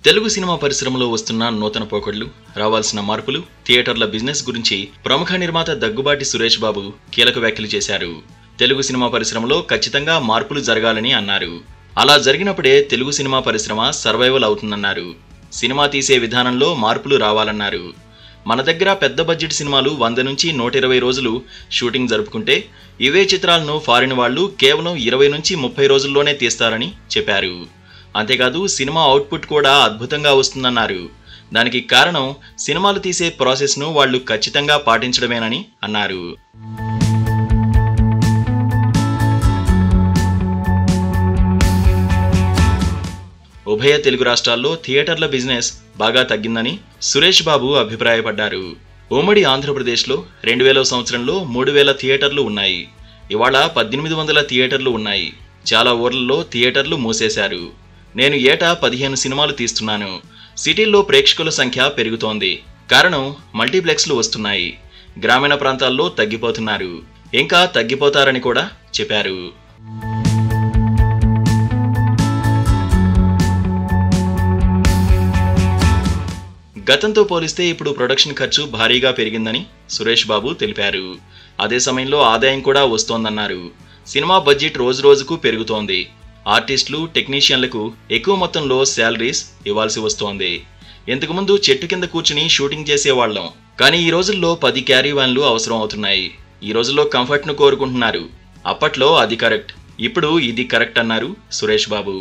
Telugu cinema పరిశ్రమలో వస్తున్న నూతన పోకడలు, రావాల్సిన మార్పులు, థియేటర్ల బిజినెస్ గురించి ప్రముఖ నిర్మాత దగ్గుబాటి సురేష్ బాబు కీలక వ్యాఖ్యలు చేశారు. తెలుగు సినిమా పరిశ్రమలో ఖచ్చితంగా మార్పులు జరగాలని అన్నారు. అలా జరిగినప్పుడే తెలుగు సినిమా పరిశ్రమ సర్వైవల్ అవుతుందన్నారు. సినిమా తీసే విధానంలో మార్పులు రావాలన్నారు. మన దగ్గర పెద్ద బడ్జెట్ సినిమాలు 100 నుంచి 120 రోజులు షూటింగ్ జరుపుకుంటే ఇవే చిత్రాలను ఫారిన్ వాళ్ళు కేవలం 20 నుంచి 30 రోజుల్లోనే తీస్తారని చెప్పారు. అంతేకాదు సినిమా అవుట్పుట్ కూడా అద్భుతంగా వస్తుందన్నారు. దానికి కారణం సినిమాలు తీసే ప్రాసెస్ను వాళ్ళు ఖచ్చితంగా పాటించడమేనని అన్నారు. ఉభయ తెలుగు రాష్ట్రాల్లో థియేటర్ల బిజినెస్ బాగా తగ్గిందని సురేష్ బాబు అభిప్రాయపడ్డారు. ఉమ్మడి ఆంధ్రప్రదేశ్లో 2000 సంవత్సరంలో 3000 థియేటర్లు ఉన్నాయి. ఇవాళ 1800 థియేటర్లు ఉన్నాయి. చాలా ఊర్లలో థియేటర్లు మూసేశారు. నేను ఏటా 15 సినిమాలు తీస్తున్నాను. సిటీల్లో ప్రేక్షకుల సంఖ్య పెరుగుతోంది. కారణం మల్టీప్లెక్స్లు వస్తున్నాయి. గ్రామీణ ప్రాంతాల్లో తగ్గిపోతున్నారు. ఇంకా తగ్గిపోతారని కూడా చెప్పారు. గతంతో పోలిస్తే ఇప్పుడు ప్రొడక్షన్ ఖర్చు భారీగా పెరిగిందని సురేష్ బాబు తెలిపారు. అదే సమయంలో ఆదాయం కూడా వస్తోందన్నారు. సినిమా బడ్జెట్ రోజురోజుకు పెరుగుతోంది. ఆర్టిస్టులు, టెక్నీషియన్లకు ఎక్కువ మొత్తంలో శాలరీస్ ఇవ్వాల్సి వస్తోంది. ఇంతకుముందు చెట్టు కింద కూర్చుని షూటింగ్ చేసేవాళ్ళం. కానీ ఈ రోజుల్లో 10 క్యారీ వ్యాన్లు అవసరం అవుతున్నాయి. ఈ రోజుల్లో కంఫర్ట్ను కోరుకుంటున్నారు. అప్పట్లో అది కరెక్ట్, ఇప్పుడు ఇది కరెక్ట్ అన్నారు సురేష్ బాబు.